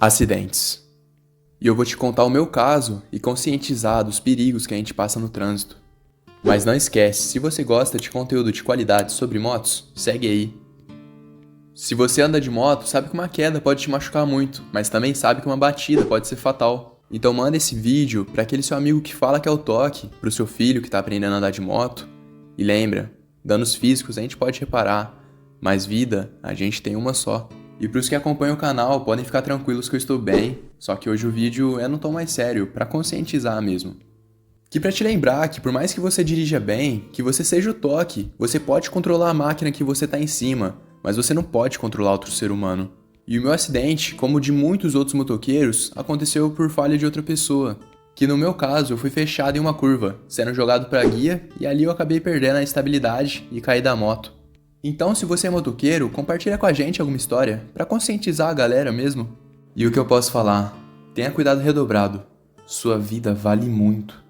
Acidentes. E eu vou te contar o meu caso e conscientizar dos perigos que a gente passa no trânsito. Mas não esquece, se você gosta de conteúdo de qualidade sobre motos, segue aí. Se você anda de moto, sabe que uma queda pode te machucar muito, mas também sabe que uma batida pode ser fatal. Então manda esse vídeo para aquele seu amigo que fala que é o toque, pro seu filho que tá aprendendo a andar de moto. E lembra, danos físicos a gente pode reparar, mas vida a gente tem uma só. E pros que acompanham o canal, podem ficar tranquilos que eu estou bem, só que hoje o vídeo é no tom mais sério, pra conscientizar mesmo. Que pra te lembrar que por mais que você dirija bem, que você seja o toque, você pode controlar a máquina que você tá em cima, mas você não pode controlar outro ser humano. E o meu acidente, como o de muitos outros motoqueiros, aconteceu por falha de outra pessoa. Que no meu caso eu fui fechado em uma curva, sendo jogado pra guia, e ali eu acabei perdendo a estabilidade e caí da moto. Então, se você é motoqueiro, compartilha com a gente alguma história, pra conscientizar a galera mesmo. E o que eu posso falar? Tenha cuidado redobrado. Sua vida vale muito.